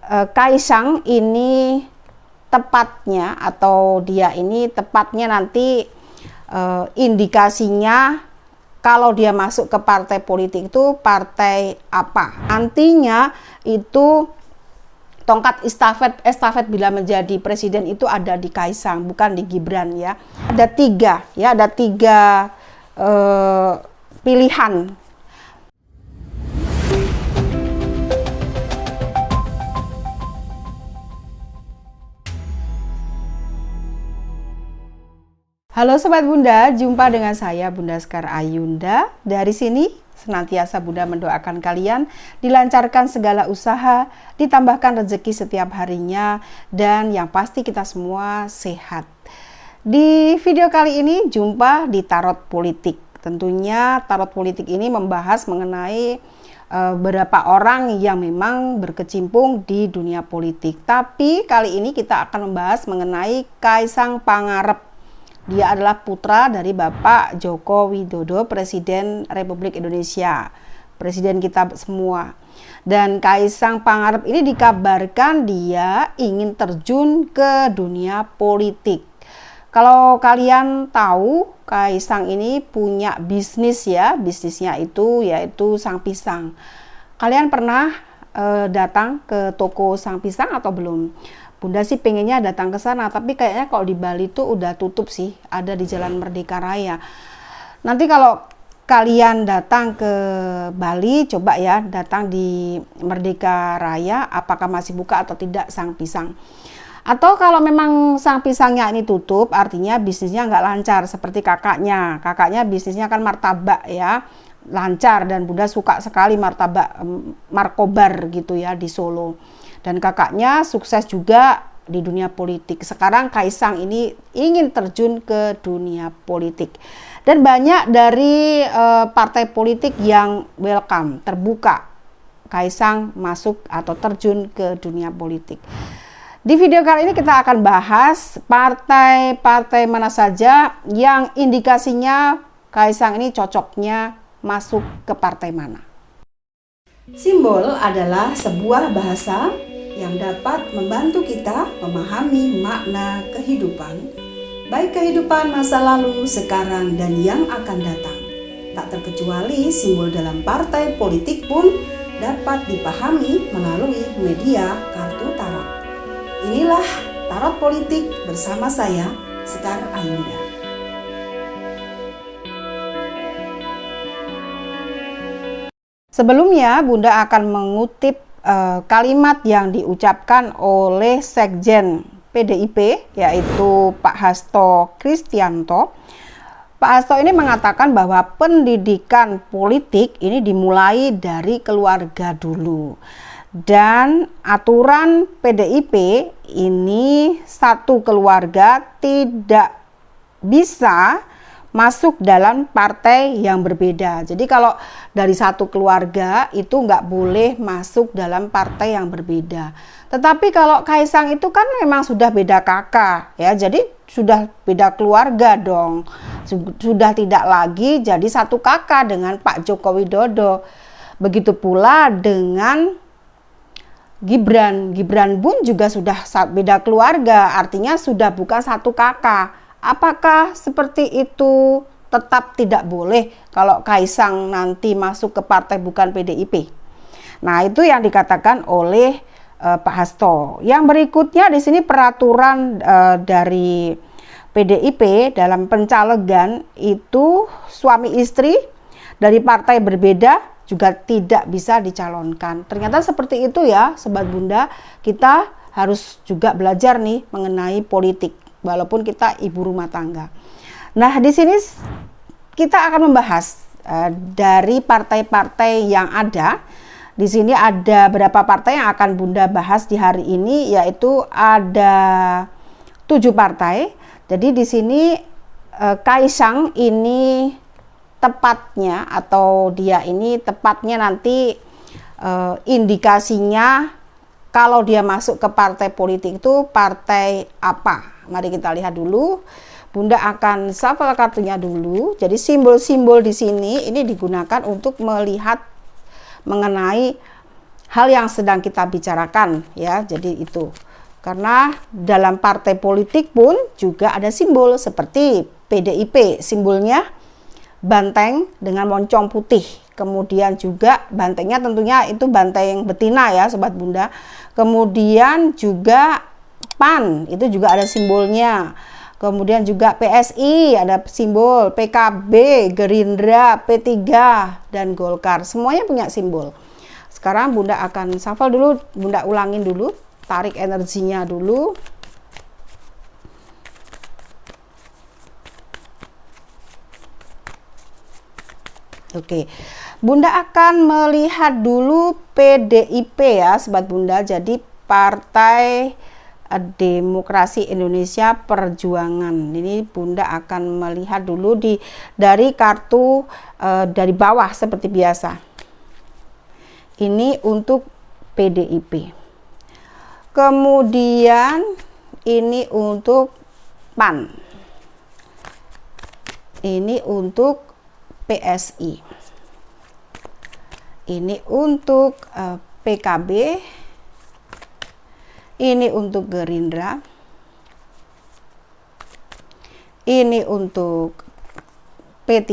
Kaisang ini tepatnya nanti indikasinya kalau dia masuk ke partai politik itu partai apa. Nantinya itu tongkat estafet bila menjadi presiden itu ada di Kaisang, bukan di Gibran ya. Ada tiga pilihan. Halo Sobat Bunda, jumpa dengan saya Bunda Sekar Ayunda. Dari sini senantiasa Bunda mendoakan kalian dilancarkan segala usaha, ditambahkan rezeki setiap harinya, dan yang pasti kita semua sehat. Di video kali ini jumpa di Tarot Politik. Tentunya Tarot Politik ini membahas mengenai beberapa orang yang memang berkecimpung di dunia politik. Tapi kali ini kita akan membahas mengenai Kaisang Pangarep. Dia adalah putra dari Bapak Joko Widodo, Presiden Republik Indonesia, Presiden kita semua. Dan Kaisang Pangarep ini dikabarkan dia ingin terjun ke dunia politik. Kalau kalian tahu, Kaisang ini punya bisnis ya, bisnisnya itu yaitu Sang Pisang. Kalian pernah datang ke toko Sang Pisang atau belum? Bunda sih pengennya datang ke sana, tapi kayaknya kalau di Bali tuh udah tutup sih, ada di Jalan Merdeka Raya. Nanti kalau kalian datang ke Bali, coba ya datang di Merdeka Raya, apakah masih buka atau tidak Sang Pisang. Atau kalau memang Sang Pisangnya ini tutup, artinya bisnisnya nggak lancar seperti kakaknya. Kakaknya bisnisnya kan martabak ya, lancar, dan Bunda suka sekali martabak Markobar gitu ya di Solo. Dan kakaknya sukses juga di dunia politik. Sekarang Kaisang ini ingin terjun ke dunia politik. Dan banyak dari partai politik yang welcome, terbuka Kaisang masuk atau terjun ke dunia politik. Di video kali ini kita akan bahas partai-partai mana saja yang indikasinya Kaisang ini cocoknya masuk ke partai mana. Simbol adalah sebuah bahasa yang dapat membantu kita memahami makna kehidupan, baik kehidupan masa lalu, sekarang, dan yang akan datang. Tak terkecuali simbol dalam partai politik pun dapat dipahami melalui media kartu tarot. Inilah Tarot Politik bersama saya, Sekar Ayunda. Sebelumnya Bunda akan mengutip kalimat yang diucapkan oleh Sekjen PDIP, yaitu Pak Hasto Kristianto. Pak Hasto ini mengatakan bahwa pendidikan politik ini dimulai dari keluarga dulu. Dan aturan PDIP ini satu keluarga tidak bisa masuk dalam partai yang berbeda. Jadi kalau dari satu keluarga itu nggak boleh masuk dalam partai yang berbeda. Tetapi kalau Kaisang itu kan memang sudah beda kakak ya, jadi sudah beda keluarga dong. Sudah tidak lagi jadi satu kakak dengan Pak Joko Widodo. Begitu pula dengan Gibran. Gibran pun juga sudah beda keluarga, artinya sudah bukan satu kakak. Apakah seperti itu tetap tidak boleh kalau Kaisang nanti masuk ke partai bukan PDIP? Nah, itu yang dikatakan oleh Pak Hasto. Yang berikutnya di sini peraturan dari PDIP dalam pencalegan itu suami istri dari partai berbeda juga tidak bisa dicalonkan. Ternyata seperti itu ya, Sobat Bunda. Kita harus juga belajar nih mengenai politik, walaupun kita ibu rumah tangga. Nah, di sini kita akan membahas dari partai-partai yang ada. Di sini ada beberapa partai yang akan Bunda bahas di hari ini, yaitu ada 7 partai. Jadi di sini Kaisang ini tepatnya nanti indikasinya kalau dia masuk ke partai politik itu partai apa. Mari kita lihat dulu. Bunda akan shuffle kartunya dulu. Jadi simbol-simbol di sini ini digunakan untuk melihat mengenai hal yang sedang kita bicarakan ya. Jadi itu. Karena dalam partai politik pun juga ada simbol seperti PDIP, simbolnya banteng dengan moncong putih. Kemudian juga bantengnya tentunya itu banteng betina ya Sobat Bunda. Kemudian juga PAN itu juga ada simbolnya. Kemudian juga PSI ada simbol, PKB, Gerindra, P3 dan Golkar. Semuanya punya simbol. Sekarang Bunda akan shuffle dulu, Bunda ulangin dulu, tarik energinya dulu. Oke, Bunda akan melihat dulu PDIP ya Sobat Bunda. Jadi Partai Demokrasi Indonesia Perjuangan. Ini Bunda akan melihat dulu dari kartu dari bawah seperti biasa. Ini untuk PDIP. Kemudian ini untuk PAN. Ini untuk PSI. Ini untuk PKB. Ini untuk Gerindra. Ini untuk P3.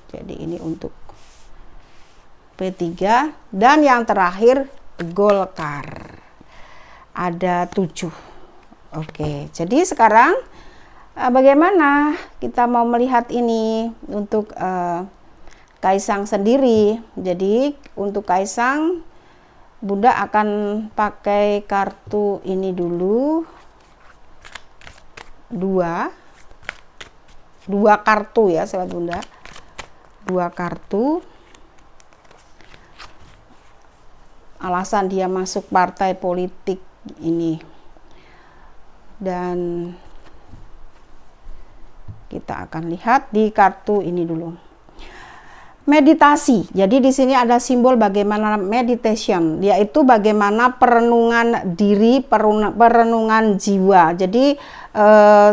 Jadi ini untuk P3 dan yang terakhir Golkar. Ada 7. Oke, jadi sekarang bagaimana kita mau melihat ini untuk Kaisang sendiri. Jadi untuk Kaisang Bunda akan pakai kartu ini dulu, dua kartu ya Sobat Bunda, 2 kartu. Alasan dia masuk partai politik ini, dan kita akan lihat di kartu ini dulu. Meditasi. Jadi di sini ada simbol bagaimana meditation, yaitu bagaimana perenungan diri, perenungan jiwa. Jadi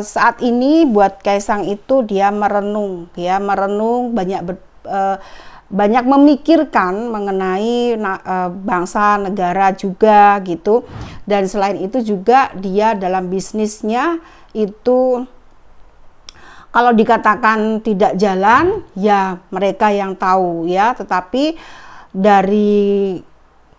saat ini buat Kaisang itu dia merenung, ya merenung banyak memikirkan mengenai bangsa negara juga gitu. Dan selain itu juga dia dalam bisnisnya itu kalau dikatakan tidak jalan, ya mereka yang tahu ya. Tetapi dari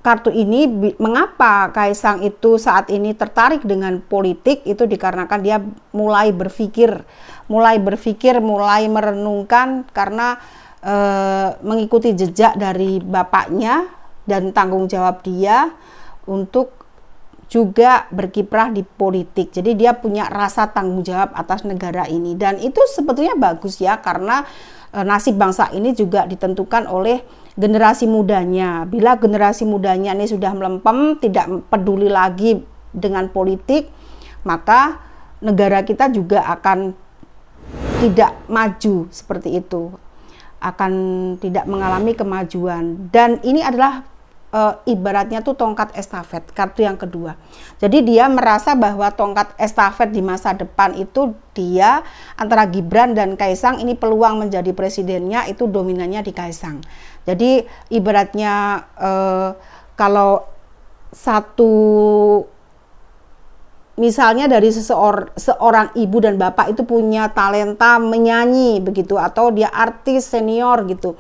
kartu ini, mengapa Kaisang itu saat ini tertarik dengan politik, itu dikarenakan dia mulai berpikir, mulai merenungkan karena mengikuti jejak dari bapaknya dan tanggung jawab dia untuk juga berkiprah di politik. Jadi dia punya rasa tanggung jawab atas negara ini, dan itu sebetulnya bagus ya, karena nasib bangsa ini juga ditentukan oleh generasi mudanya. Bila generasi mudanya ini sudah melempem, tidak peduli lagi dengan politik, maka negara kita juga akan tidak maju seperti itu, akan tidak mengalami kemajuan. Dan ini adalah ibaratnya tuh tongkat estafet, kartu yang kedua. Jadi dia merasa bahwa tongkat estafet di masa depan itu dia antara Gibran dan Kaisang, ini peluang menjadi presidennya itu dominannya di Kaisang. Jadi ibaratnya kalau satu misalnya dari seorang ibu dan bapak itu punya talenta menyanyi begitu, atau dia artis senior gitu.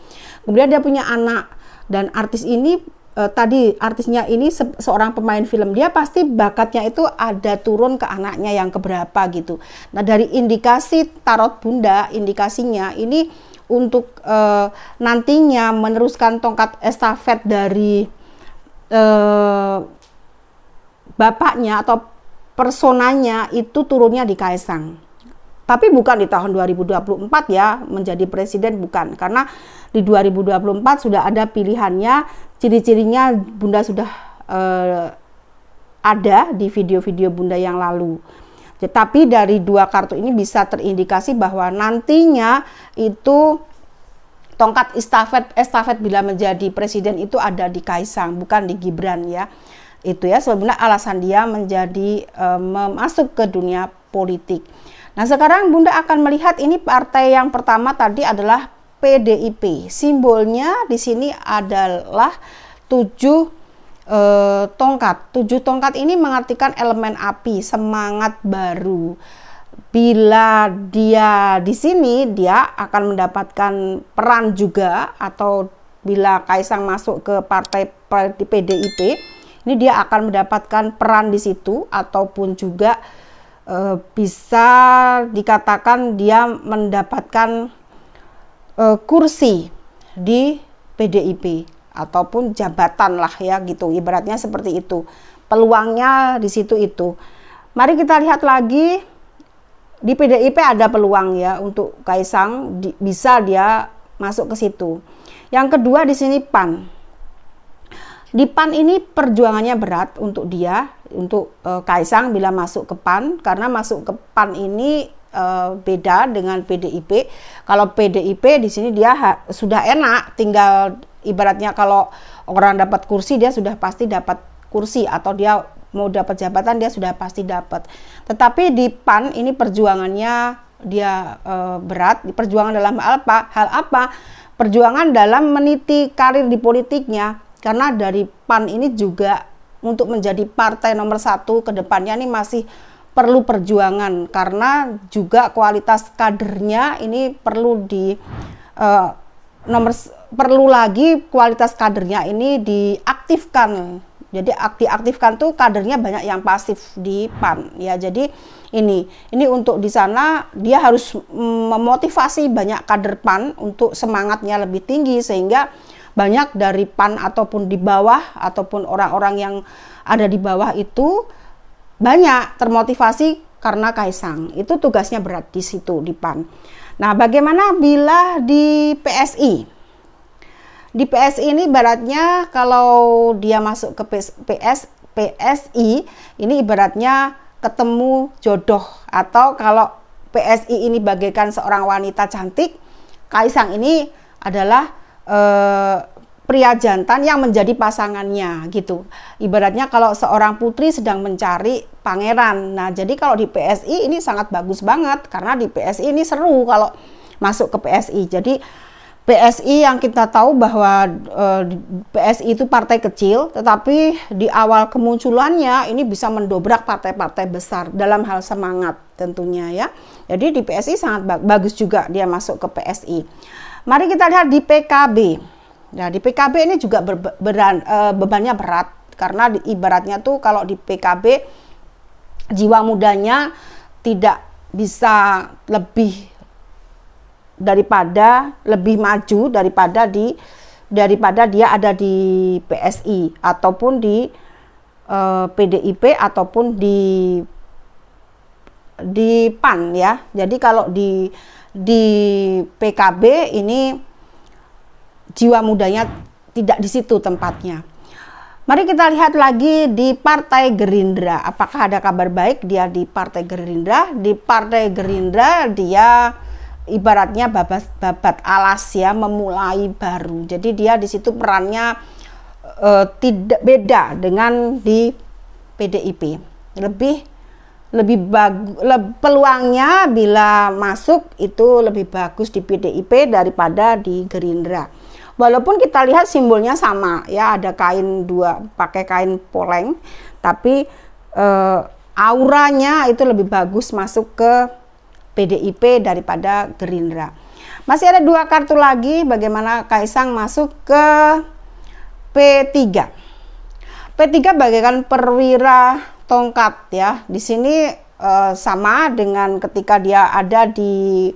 Kemudian dia punya anak, dan artis ini tadi artisnya ini seorang pemain film, dia pasti bakatnya itu ada turun ke anaknya yang keberapa gitu. Nah dari indikasi tarot Bunda, indikasinya ini untuk nantinya meneruskan tongkat estafet dari bapaknya atau personanya itu turunnya di Kaisang. Tapi bukan di tahun 2024 ya menjadi presiden, bukan. Karena di 2024 sudah ada pilihannya, ciri-cirinya Bunda sudah ada di video-video Bunda yang lalu. Tetapi dari 2 kartu ini bisa terindikasi bahwa nantinya itu tongkat estafet bila menjadi presiden itu ada di Kaisang, bukan di Gibran ya. Itu ya sebenarnya alasan dia menjadi masuk ke dunia politik. Nah sekarang Bunda akan melihat ini partai yang pertama tadi adalah PDIP. Simbolnya di sini adalah 7 tongkat. 7 tongkat ini mengartikan elemen api, semangat baru. Bila dia di sini, dia akan mendapatkan peran juga, atau bila Kaisang masuk ke partai PDIP, ini dia akan mendapatkan peran di situ, ataupun juga bisa dikatakan dia mendapatkan kursi di PDIP ataupun jabatan lah ya gitu, ibaratnya seperti itu. Peluangnya di situ itu. Mari kita lihat lagi, di PDIP ada peluang ya untuk Kaisang, bisa dia masuk ke situ. Yang kedua di sini PAN. Di PAN ini perjuangannya berat untuk dia, untuk Kaisang bila masuk ke PAN, karena masuk ke PAN ini beda dengan PDIP. Kalau PDIP di sini dia sudah enak, tinggal ibaratnya kalau orang dapat kursi dia sudah pasti dapat kursi, atau dia mau dapat jabatan dia sudah pasti dapat. Tetapi di PAN ini perjuangannya dia berat. Perjuangan dalam hal apa? Perjuangan dalam meniti karir di politiknya, karena dari PAN ini juga untuk menjadi partai nomor 1 ke depannya ini masih perlu perjuangan, karena juga kualitas kadernya ini perlu perlu lagi kualitas kadernya ini diaktifkan. Jadi diaktifkan tuh kadernya banyak yang pasif di PAN ya. Jadi ini untuk di sana dia harus memotivasi banyak kader PAN untuk semangatnya lebih tinggi, sehingga banyak dari PAN ataupun di bawah ataupun orang-orang yang ada di bawah itu banyak termotivasi karena Kaisang. Itu tugasnya berat di situ di PAN. Nah, bagaimana bila di PSI? Di PSI ini ibaratnya kalau dia masuk ke PSI ini ibaratnya ketemu jodoh, atau kalau PSI ini bagaikan seorang wanita cantik, Kaisang ini adalah pria jantan yang menjadi pasangannya gitu. Ibaratnya kalau seorang putri sedang mencari pangeran. Nah, jadi kalau di PSI ini sangat bagus banget, karena di PSI ini seru kalau masuk ke PSI. Jadi PSI yang kita tahu bahwa PSI itu partai kecil, tetapi di awal kemunculannya ini bisa mendobrak partai-partai besar dalam hal semangat tentunya ya. Jadi di PSI sangat bagus juga dia masuk ke PSI. Mari kita lihat di PKB. Nah, di PKB ini juga bebannya berat, karena ibaratnya tuh kalau di PKB jiwa mudanya tidak bisa lebih maju daripada dia ada di PSI ataupun di PDIP ataupun di PAN ya. Jadi kalau di PKB ini jiwa mudanya tidak di situ tempatnya. Mari kita lihat lagi di Partai Gerindra. Apakah ada kabar baik dia di Partai Gerindra? Di Partai Gerindra dia ibaratnya babat alas ya, memulai baru. Jadi dia di situ perannya tidak beda dengan di PDIP. Lebih bagus, peluangnya bila masuk itu lebih bagus di PDIP daripada di Gerindra. Walaupun kita lihat simbolnya sama ya, ada kain pakai kain poleng, tapi auranya itu lebih bagus masuk ke PDIP daripada Gerindra. Masih ada 2 kartu lagi, bagaimana Kaisang masuk ke P3. P3 bagaikan perwira tongkat ya. Di sini sama dengan ketika dia ada di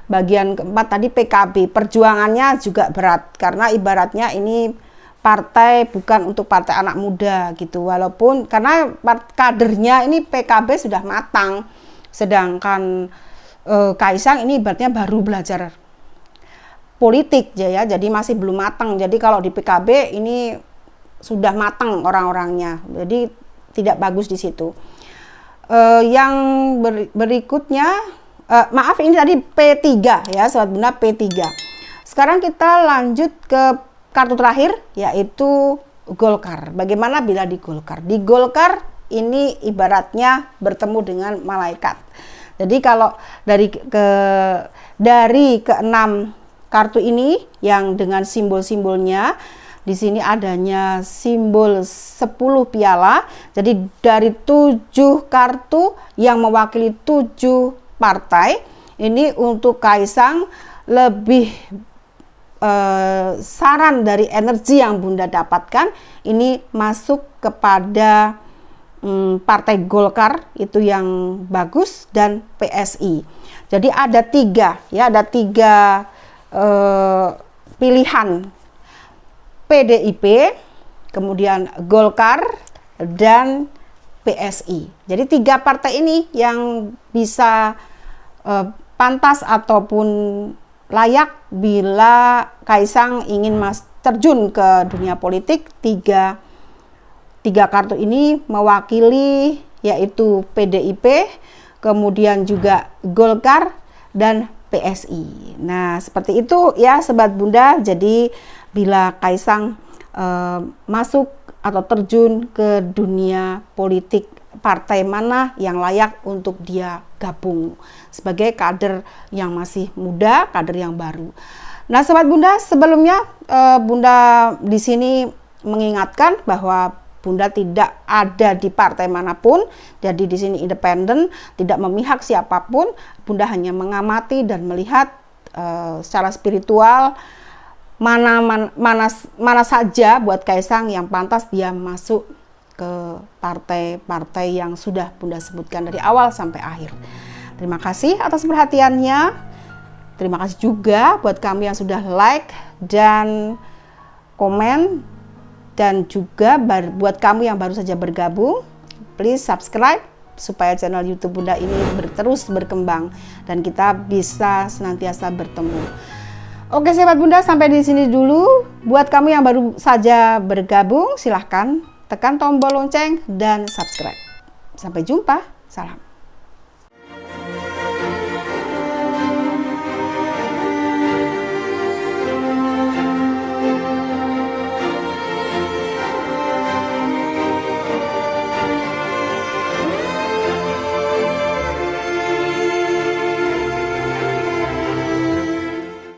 bagian keempat tadi PKB. Perjuangannya juga berat, karena ibaratnya ini partai bukan untuk partai anak muda gitu. Walaupun karena kadernya ini PKB sudah matang, sedangkan Kaisang ini ibaratnya baru belajar politik ya, jadi masih belum matang. Jadi kalau di PKB ini sudah matang orang-orangnya, jadi tidak bagus di situ. Yang berikutnya, maaf ini tadi P3 ya, Sobat Bunda, P3. Sekarang kita lanjut ke kartu terakhir, yaitu Golkar. Bagaimana bila di Golkar? Di Golkar ini ibaratnya bertemu dengan malaikat. Jadi kalau dari ke-6 kartu ini yang dengan simbol-simbolnya, Di sini adanya simbol 10 piala. Jadi dari 7 kartu yang mewakili 7 partai, ini untuk Kaisang lebih saran dari energi yang Bunda dapatkan ini masuk kepada Partai Golkar, itu yang bagus, dan PSI. Jadi ada 3 ya, ada 3 pilihan, PDIP, kemudian Golkar, dan PSI. Jadi 3 partai ini yang bisa pantas ataupun layak bila Kaisang ingin terjun ke dunia politik. Tiga kartu ini mewakili yaitu PDIP, kemudian juga Golkar, dan PSI. Nah, seperti itu ya Sobat Bunda. Jadi bila Kaisang masuk atau terjun ke dunia politik, partai mana yang layak untuk dia gabung sebagai kader yang masih muda, kader yang baru. Nah, Sobat Bunda, sebelumnya Bunda di sini mengingatkan bahwa Bunda tidak ada di partai manapun, jadi di sini independen, tidak memihak siapapun. Bunda hanya mengamati dan melihat secara spiritual mana saja buat Kaisang yang pantas dia masuk ke partai-partai yang sudah Bunda sebutkan dari awal sampai akhir. Terima kasih atas perhatiannya. Terima kasih juga buat kami yang sudah like dan komen. Dan juga buat kamu yang baru saja bergabung, please subscribe supaya channel YouTube Bunda ini terus berkembang dan kita bisa senantiasa bertemu. Oke Sobat Bunda, sampai di sini dulu. Buat kamu yang baru saja bergabung, silahkan tekan tombol lonceng dan subscribe. Sampai jumpa, salam.